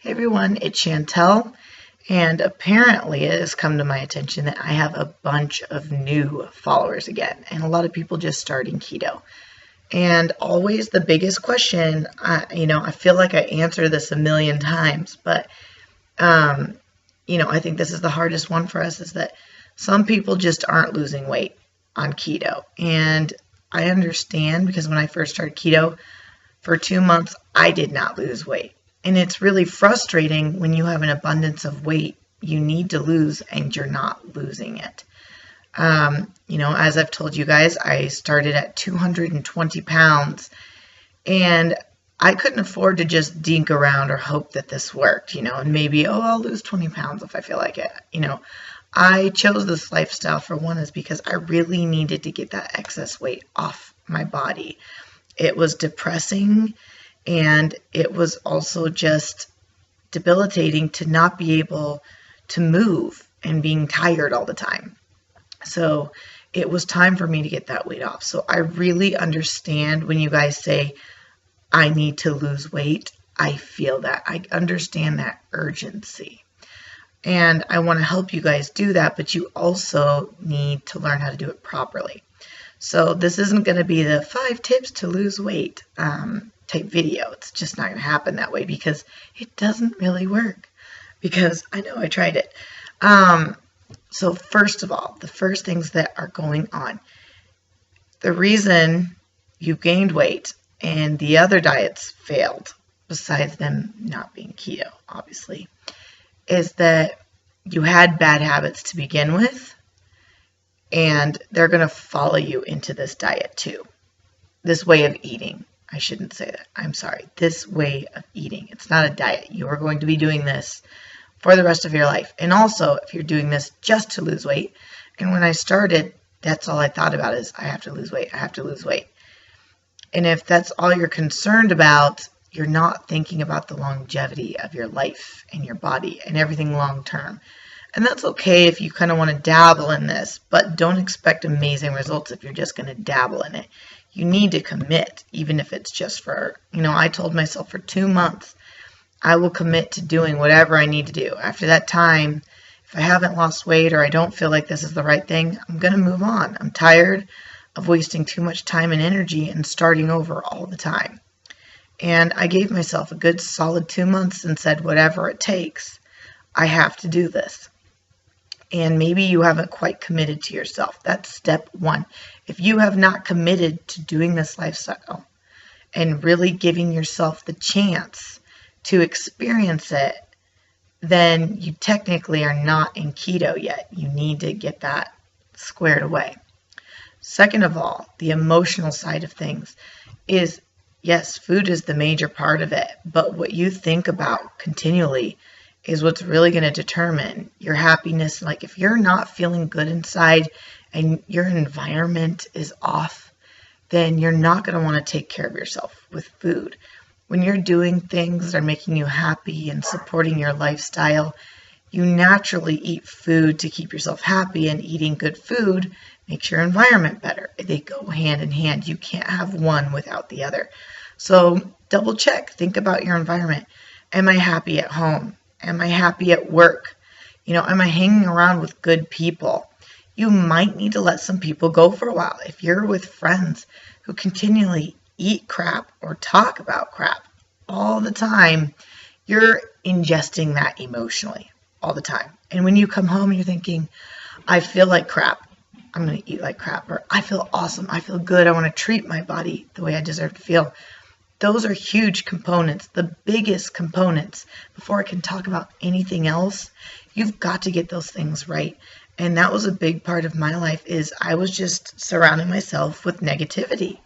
Hey everyone, it's Chantel, and apparently it has come to my attention that I have a bunch of new followers again, and a lot of people just starting keto. And always the biggest question, I feel like I answer this a million times, but I think this is the hardest one for us is that some people just aren't losing weight on keto. And I understand because when I first started keto for 2 months, I did not lose weight. And it's really frustrating when you have an abundance of weight you need to lose and you're not losing it. As I've told you guys, I started at 220 pounds and I couldn't afford to just dink around or hope that this worked, and maybe, I'll lose 20 pounds if I feel like it. I chose this lifestyle for one is because I really needed to get that excess weight off my body. It was depressing. And it was also just debilitating to not be able to move and being tired all the time. So it was time for me to get that weight off. So I really understand when you guys say, I need to lose weight. I feel that. I understand that urgency. And I want to help you guys do that, but you also need to learn how to do it properly. So this isn't going to be the 5 tips to lose weight type video. It's just not going to happen that way because it doesn't really work. Because I know I tried it. So first of all, the first things that are going on, the reason you gained weight and the other diets failed, besides them not being keto, obviously, is that you had bad habits to begin with. And they're going to follow you into this diet too. This way of eating. I shouldn't say that. I'm sorry. This way of eating. It's not a diet. You are going to be doing this for the rest of your life. And also, if you're doing this just to lose weight, and when I started, that's all I thought about is I have to lose weight. I have to lose weight. And if that's all you're concerned about, you're not thinking about the longevity of your life and your body and everything long term. And that's okay if you kind of want to dabble in this, but don't expect amazing results if you're just going to dabble in it. You need to commit, even if it's just for, I told myself for 2 months, I will commit to doing whatever I need to do. After that time, if I haven't lost weight or I don't feel like this is the right thing, I'm going to move on. I'm tired of wasting too much time and energy and starting over all the time. And I gave myself a good solid 2 months and said, whatever it takes, I have to do this. And maybe you haven't quite committed to yourself. That's step 1. If you have not committed to doing this lifestyle and really giving yourself the chance to experience it, then you technically are not in keto yet. You need to get that squared away. Second of all, the emotional side of things is, yes, food is the major part of it, but what you think about continually is what's really going to determine your happiness. Like if you're not feeling good inside and your environment is off, then you're not going to want to take care of yourself with food. When you're doing things that are making you happy and supporting your lifestyle, you naturally eat food to keep yourself happy, and eating good food makes your environment better. They go hand in hand. You can't have one without the other. So double check. Think about your environment. Am I happy at home? Am I happy at work? Am I hanging around with good people? You might need to let some people go for a while. If you're with friends who continually eat crap or talk about crap all the time, you're ingesting that emotionally all the time. And when you come home, you're thinking, I feel like crap. I'm going to eat like crap. Or I feel awesome. I feel good. I want to treat my body the way I deserve to feel. Those are huge components, the biggest components. Before I can talk about anything else, you've got to get those things right. And that was a big part of my life is I was just surrounding myself with negativity.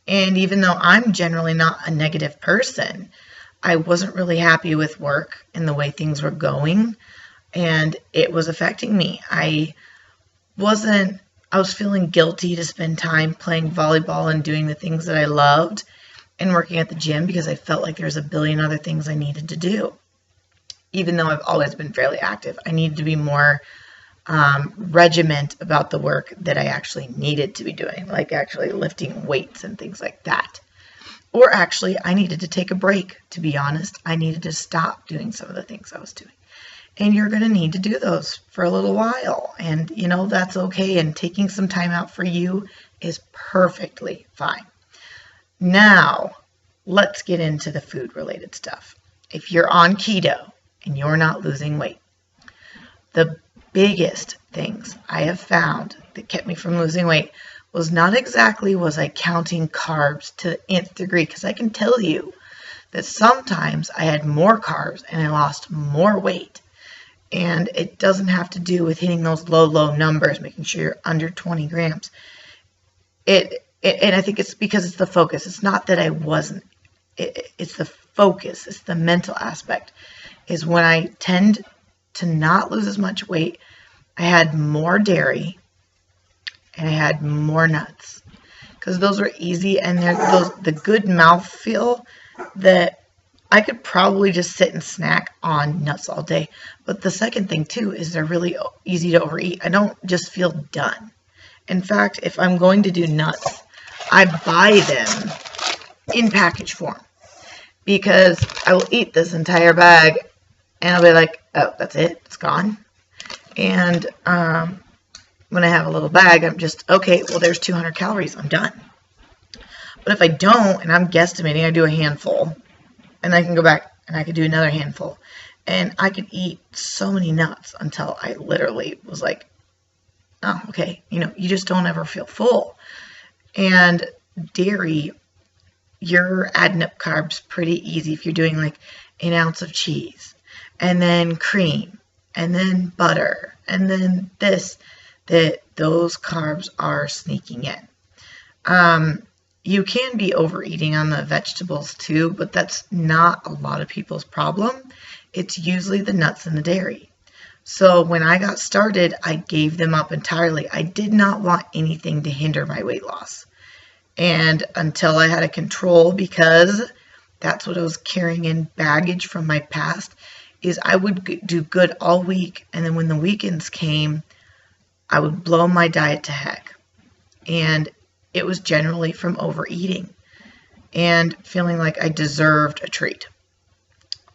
And even though I'm generally not a negative person, I wasn't really happy with work and the way things were going. And it was affecting me. I was feeling guilty to spend time playing volleyball and doing the things that I loved and working at the gym because I felt like there's a billion other things I needed to do. Even though I've always been fairly active, I needed to be more regiment about the work that I actually needed to be doing, like actually lifting weights and things like that. Or actually, I needed to take a break, to be honest. I needed to stop doing some of the things I was doing. And you're going to need to do those for a little while. And, that's okay. And taking some time out for you is perfectly fine. Now, let's get into the food-related stuff. If you're on keto and you're not losing weight, the biggest things I have found that kept me from losing weight was not exactly was I counting carbs to the nth degree, because I can tell you that sometimes I had more carbs and I lost more weight. And it doesn't have to do with hitting those low numbers, making sure you're under 20 grams. And I think it's because it's the focus. It's not that I wasn't. It's the focus. It's the mental aspect. Is when I tend to not lose as much weight, I had more dairy and I had more nuts, because those were easy, and they're the good mouthfeel that I could probably just sit and snack on nuts all day. But the second thing too is they're really easy to overeat. I don't just feel done. In fact, if I'm going to do nuts, I buy them in package form, because I will eat this entire bag and I'll be like, oh, that's it, it's gone. And when I have a little bag, I'm just, okay, well, there's 200 calories, I'm done. But if I don't, and I'm guesstimating, I do a handful, and I can go back and I could do another handful. And I could eat so many nuts until I literally was like, oh, okay, you just don't ever feel full. And dairy, you're adding up carbs pretty easy if you're doing like an ounce of cheese, and then cream, and then butter, and then this, that those carbs are sneaking in. You can be overeating on the vegetables too, but that's not a lot of people's problem. It's usually the nuts and the dairy. So when I got started, I gave them up entirely. I did not want anything to hinder my weight loss. And until I had a control, because that's what I was carrying in baggage from my past, is I would do good all week, and then when the weekends came, I would blow my diet to heck. And it was generally from overeating and feeling like I deserved a treat.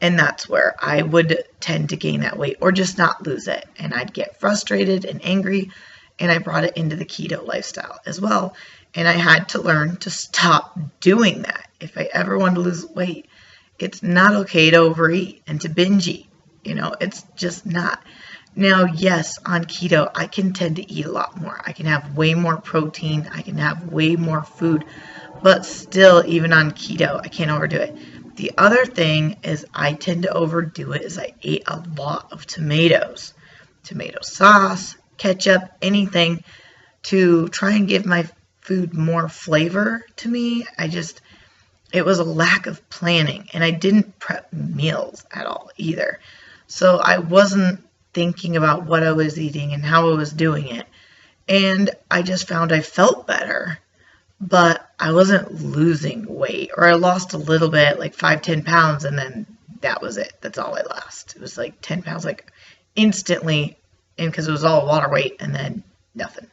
And that's where I would tend to gain that weight or just not lose it. And I'd get frustrated and angry, and I brought it into the keto lifestyle as well. And I had to learn to stop doing that. If I ever wanted to lose weight, it's not okay to overeat and to binge eat. It's just not. Now, yes, on keto, I can tend to eat a lot more. I can have way more protein. I can have way more food. But still, even on keto, I can't overdo it. The other thing is I tend to overdo it is I ate a lot of tomatoes. Tomato sauce, ketchup, anything to try and give my food more flavor to me. It was a lack of planning, and I didn't prep meals at all either. So I wasn't thinking about what I was eating and how I was doing it. And I just found I felt better, but I wasn't losing weight, or I lost a little bit, like 5-10 pounds, and then that was it. That's all I lost. It was like 10 pounds, like instantly, and because it was all water weight, and then nothing.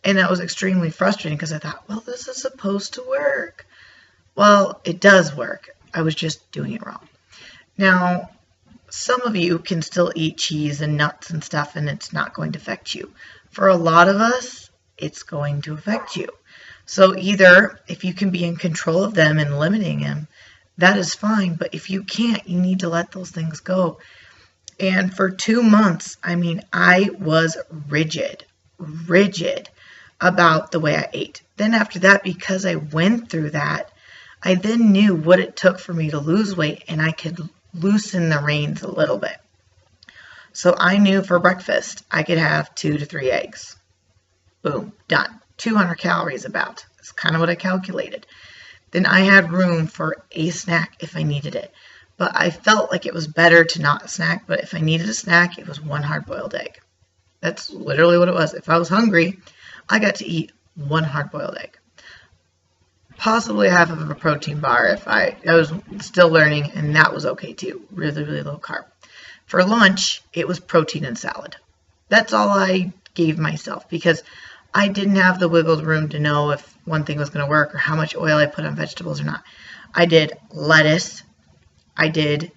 And that was extremely frustrating, because I thought, well, this is supposed to work. Well, it does work. I was just doing it wrong. Now, some of you can still eat cheese and nuts and stuff, and it's not going to affect you. For a lot of us, it's going to affect you. So either if you can be in control of them and limiting them, that is fine. But if you can't, you need to let those things go. And for 2 months, I was rigid about the way I ate. Then after that, because I went through that, I then knew what it took for me to lose weight, and I could loosen the reins a little bit. So I knew for breakfast I could have 2 to 3 eggs. Boom, done. 200 calories about. That's kind of what I calculated. Then I had room for a snack if I needed it. But I felt like it was better to not snack, but if I needed a snack, it was 1 hard-boiled egg. That's literally what it was. If I was hungry, I got to eat 1 hard-boiled egg. Possibly half of a protein bar if I was still learning, and that was okay too. Really, really low carb. For lunch, it was protein and salad. That's all I gave myself, because I didn't have the wiggle room to know if one thing was going to work or how much oil I put on vegetables or not. I did lettuce. I did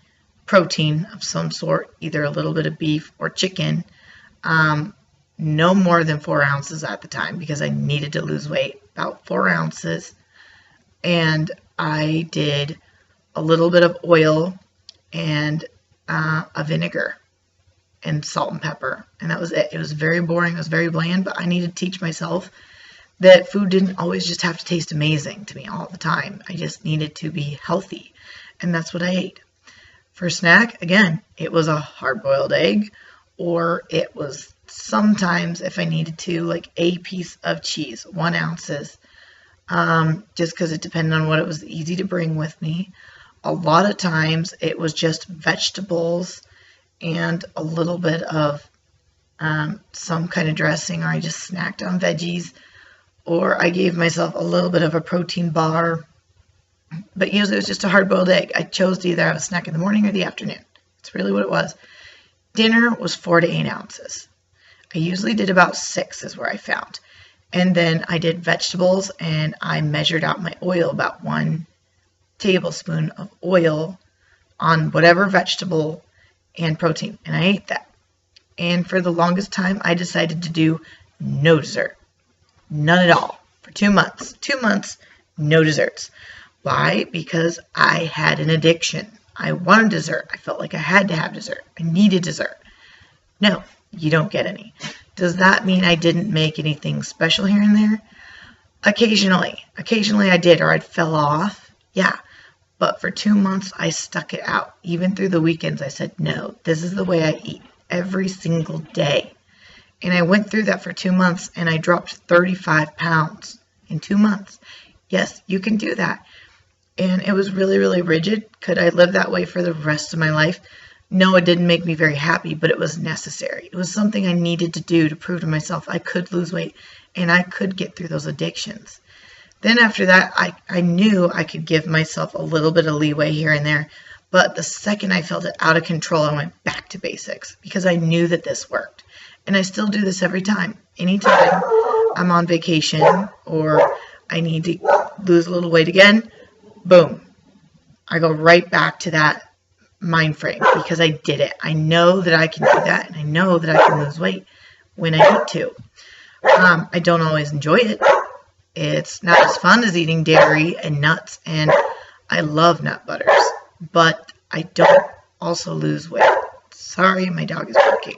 protein of some sort, either a little bit of beef or chicken. No more than 4 ounces at the time because I needed to lose weight, about 4 ounces. And I did a little bit of oil and a vinegar and salt and pepper. And that was it. It was very boring. It was very bland, but I needed to teach myself that food didn't always just have to taste amazing to me all the time. I just needed to be healthy. And that's what I ate. For snack, again, it was a hard-boiled egg, or it was sometimes, if I needed to, like a piece of cheese, 1 ounce, just because it depended on what it was easy to bring with me. A lot of times it was just vegetables and a little bit of some kind of dressing, or I just snacked on veggies, or I gave myself a little bit of a protein bar. But usually it was just a hard-boiled egg. I chose to either have a snack in the morning or the afternoon. That's really what it was. Dinner was 4 to 8 ounces. I usually did about 6 is where I found. And then I did vegetables, and I measured out my oil, about 1 tablespoon of oil on whatever vegetable and protein. And I ate that. And for the longest time, I decided to do no dessert. None at all. For 2 months. 2 months, no desserts. Why? Because I had an addiction. I wanted dessert. I felt like I had to have dessert. I needed dessert. No, you don't get any. Does that mean I didn't make anything special here and there? Occasionally. Occasionally I did, or I fell off. Yeah. But for 2 months, I stuck it out. Even through the weekends, I said, no, this is the way I eat every single day. And I went through that for 2 months, and I dropped 35 pounds in 2 months. Yes, you can do that. And it was really, really rigid. Could I live that way for the rest of my life? No, it didn't make me very happy, but it was necessary. It was something I needed to do to prove to myself I could lose weight and I could get through those addictions. Then after that, I knew I could give myself a little bit of leeway here and there. But the second I felt it out of control, I went back to basics because I knew that this worked. And I still do this every time. Anytime I'm on vacation or I need to lose a little weight again, boom, I go right back to that mind frame because I did it. I know that I can do that, and I know that I can lose weight when I need to. I don't always enjoy it. It's not as fun as eating dairy and nuts, and I love nut butters, but I don't also lose weight. Sorry, my dog is barking.